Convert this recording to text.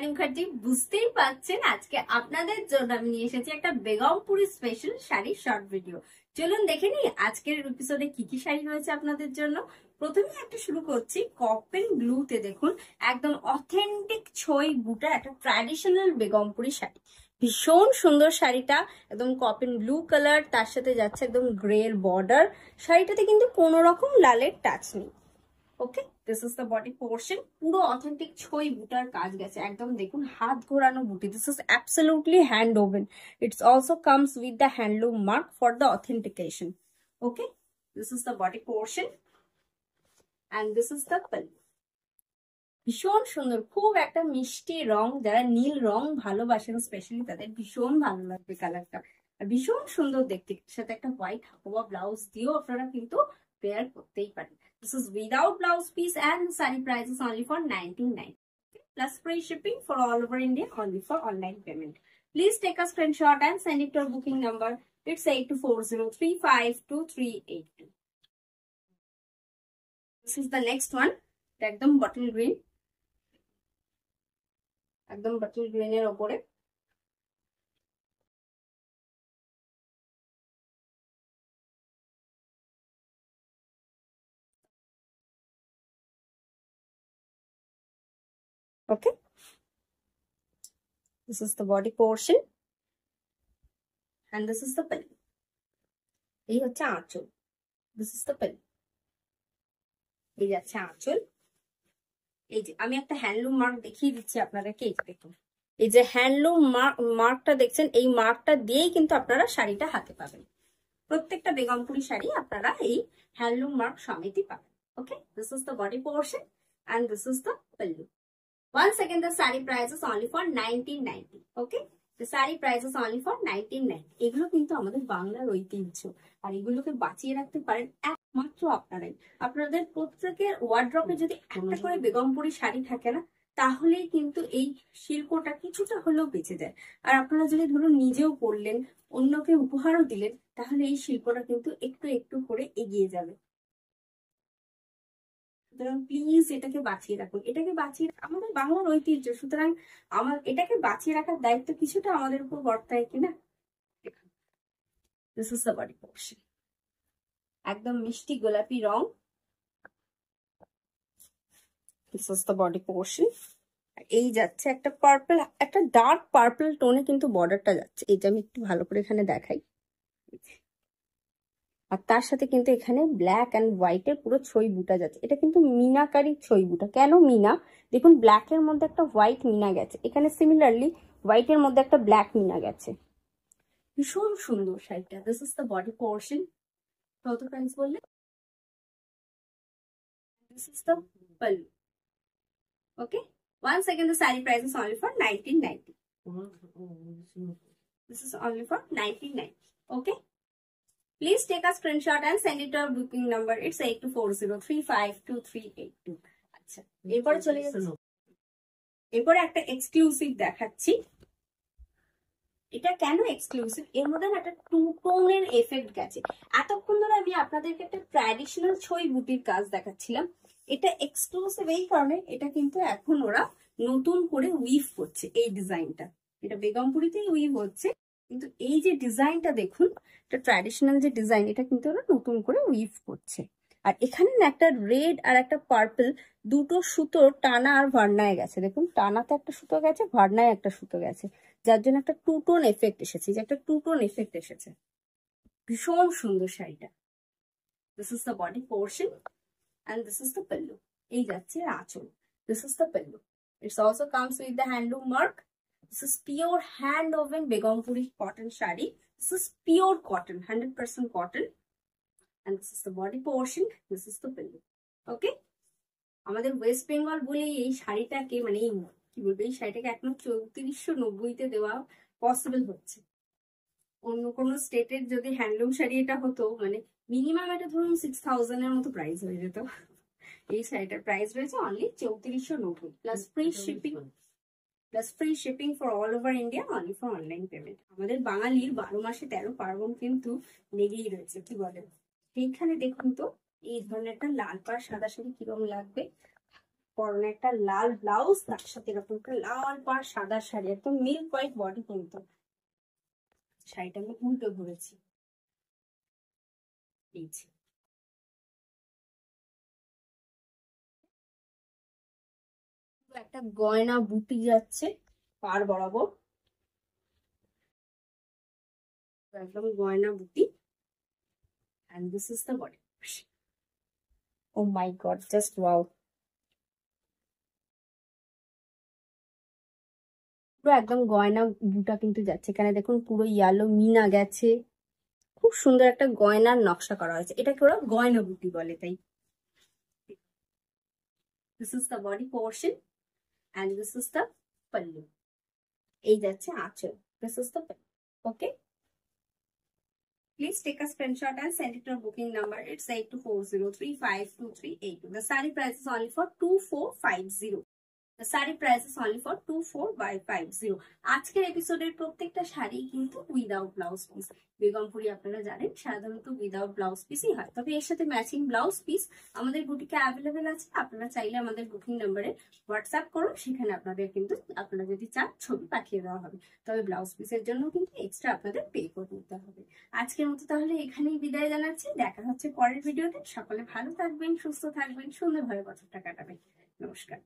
শিবানী মুখার্জি। বুঝতেই পারছেন আজকে আপনাদের জন্য আমি নিয়ে এসেছি একটা বেগমপুরি স্পেশাল শাড়ির শর্ট ভিডিও। চলুন দেখে নিই আজকের এপিসোডে কি কি শাড়ি রয়েছে আপনাদের জন্য। প্রথমে একটা শুরু করছি কপেন ব্লুতে। দেখুন একদম অথেন্টিক ছই বুটা একটা ট্র্যাডিশনাল বেগমপুরি শাড়ি, ভীষণ সুন্দর শাড়িটা। একদম কপেন ব্লু কালার, তার সাথে যাচ্ছে একদম গ্রের বর্ডার। শাড়িটাতে কিন্তু কোনো রকম লালের টাচ নেই। Okay, this is the body portion. পুরো অথেন্টিক ছই বুটার কাজ গেছে, একদম দেখুন হাত ঘোরানো বুটি। This is absolutely hand woven. It's also comes with the handloom mark for the authentication. Okay, this is the body portion and this is the pallu. ভীষণ সুন্দর, খুব একটা মিষ্টি রং। যারা নীল রং ভালোবাসেন স্পেশালি তাদের ভীষণ ভালো লাগবে কালারটা। আর ভীষণ সুন্দর দেখতে, সাথে একটা হোয়াইট হাওয়া ব্লাউজ দিয়েও আপনারা কিন্তু পেয়ার করতেই পারেন। This is without blouse piece and the saree price is only for 1990. Okay? Plus free shipping for all over India, only for online payment. Please take a screenshot and send it to our booking number. It's 8240352382. This is the next one. একদম bottle green. একদম bottle green এর উপরে okay, this is the body portion and this is the pallu. এই হচ্ছে আঁচল। this is the pallu. এই যাচ্ছে আঁচল। এই যে আমি একটা হ্যান্ডলুম মার্ক দেখিয়ে দিচ্ছি আপনাদেরকে। এই দেখুন, এই যে হ্যান্ডলুম মার্কটা দেখছেন, এই মার্কটা দিয়েই কিন্তু আপনারা শাড়িটা হাতে পাবেন। প্রত্যেকটা বেগমপুরি শাড়ি আপনারা এই হ্যান্ডলুম মার্ক সমেতই পাবেন। Okay, this is the body portion and this is the pallu. Once again, the saree price is only for 1990. Okay, the saree price is only for 1990. এগুলো কিন্তু আমাদের বাংলার ঐতিহ্য, আর এগুলোকে বাঁচিয়ে রাখতে পারেন একমাত্র আপনারাই। আপনাদের প্রত্যেকের ওয়ার্ড্রপে যদি একটা করে বেগমপুরি শাড়ি থাকে না, তাহলেই কিন্তু এই শিল্পটা কিছুটা হলেও বেঁচে যায়। আর আপনারা যদি ধরুন নিজেও পরলেন, অন্যকে উপহারও দিলেন, তাহলে এই শিল্পটা কিন্তু একটু একটু করে এগিয়ে যাবে। সুতরাং প্লিজ এটাকে বাঁচিয়ে রাখুন। এটাকে বাঁচিয়ে, আমাদের বাংলার ঐতিহ্য, সুতরাং এটাকে বাঁচিয়ে রাখার দায়িত্ব কিছুটা আমাদের উপর বর্তায় কিনা। This is the body portion, একদম মিষ্টি গোলাপি রং। This is the body portion. এই যাচ্ছে একটা পার্পল, একটা ডার্ক পার্পল টোনে কিন্তু বর্ডারটা যাচ্ছে। এই যে আমি একটু ভালো করে এখানে দেখাই। আর তার সাথে কিন্তু এখানে ব্ল্যাক অ্যান্ড হোয়াইটের পুরো ছই বুটা যাচ্ছে। এটা কিন্তু মিনাকারি ছই বুটা। কেন মিনা? দেখুন ব্ল্যাকের মধ্যে একটা হোয়াইট মিনা গেছে, এখানে সিমিলারলি হোয়াইটের মধ্যে একটা ব্ল্যাক মিনা গেছে। ভীষণ সুন্দর শাড়িটা। This is the body portion. কত প্রাইস বললে? This is the pallu. Okay, once again the saree price is only for 1990. This is only for 1990. Okay, please take a screenshot and send it to our booking number. It's 8240352382. আচ্ছা, এরপরে চলে যাচ্ছি, এরপরে একটা exclusive দেখাচ্ছি। এটা কেন এক্সক্লুসিভ? এর মধ্যে একটা টু টোনের এফেক্ট গেছে। এতক্ষণ ধরে আমি আপনাদেরকে একটা ট্র্যাডিশনাল ছই বুটির কাজ দেখাচ্ছিলাম। এটা এক্সক্লুসিভ এই কারণে, এটা কিন্তু এখন ওরা নতুন করে উইভ করছে। এই ডিজাইনটা, এটা বেগমপুরিতেই উইভ হচ্ছে, কিন্তু এই যে ডিজাইনটা দেখুন, এটা ট্র্যাডিশনাল যে ডিজাইন, এটা কিন্তু ওরা নতুন করে উইভ করছে। আর এখানে না একটা রেড আর একটা পার্পল, দুটো সুতো টানা আর ভার্নায় গেছে। দেখুন, টানাতে একটা সুতো গেছে, ভার্নায় একটা সুতো গেছে, যার জন্য একটা টু টোন এফেক্ট এসেছে। যে একটা টু টোন এফেক্ট এসেছে। ভীষণ সুন্দর শাড়িটা। This is the body portion and this is the pallu. এই যাচ্ছে আঁচল। This is the pallu. It also comes with the handloom mark. This is pure hand woven Begompuri cotton shadi. This is pure cotton, 100% cotton. And this is the body portion. This is the pallu. Okay? আমাদের West Bengal বলে এই শাড়িটাকে, মানে কি বলবো, এই শাড়িটাকে এখন 3490 দেওয়া possible হচ্ছে। অন্য কোনো স্টেটের যদি হ্যান্ডলুম শাড়ি এটা হতো, মানে মিনিমাম এটা ধরুন 6000 এর মতো প্রাইস হয়ে যেত। এই শাড়িটার প্রাইস রয়েছে only 3490 plus free shipping. Plus free shipping for all over India, only for online payment. আমাদের বাঙালির 12 মাসে 13 পার্বণ কিন্তু লেগেই রয়েছে, কি বলেন? সেইখানে দেখুন তো এই ধরনের একটা লাল পাড় সাদা শাড়ি কিরকম লাগবে। পরনে একটা লাল ব্লাউজ, তার সাথে এরকম একটা লাল পাড় সাদা শাড়ি, একদম মিল্ক হোয়াইট বডি কিন্তু। শাড়িটা আমি উল্টো ঘুরেছি, এই যে। একটা গয়না বুটি যাচ্ছে পার বরাবর, একদম গয়না বুটি। and this is the body. Oh my god, just wow. পুরো একদম গয়না বুটা কিন্তু যাচ্ছে, এখানে দেখুন পুরো ইয়েলো মিনা গেছে, খুব সুন্দর একটা গয়নার নকশা করা হয়েছে, এটাকে ওরা গয়না বুটি বলে। তাই this is the body portion and this is the pallu, এই যাচ্ছে আঁচল, this is the pallu. Okay, please take a screenshot and send it to our booking number. It's 8240352382. The saree price is only for 2450. The saree price is only for 2450. আজকের এপিসোডের প্রত্যেকটা শাড়ি কিন্তু without blouse piece. Begumpuri আপনারা জানেন সাধারণত without blouse পিসই হয়, তবে এর সাথে ম্যাচিং ব্লাউজ পিস আমাদের বুটিকে অ্যাভেলেবেল আছে। আপনারা চাইলে আমাদের বুকিং নাম্বারে হোয়াটসঅ্যাপ করুন, সেখানে আপনাদের কিন্তু আপনারা যদি চান ছবি পাঠিয়ে দেওয়া হবে, তবে ব্লাউজ পিসের জন্য কিন্তু এক্সট্রা আপনাদের পে করে নিতে হবে। আজকের মতো তাহলে এখানেই বিদায় জানাচ্ছি, দেখা হচ্ছে পরের ভিডিওতে। সকলে ভালো থাকবেন, সুস্থ থাকবেন, সুন্দরভাবে বছরটা কাটাবেন। নমস্কার।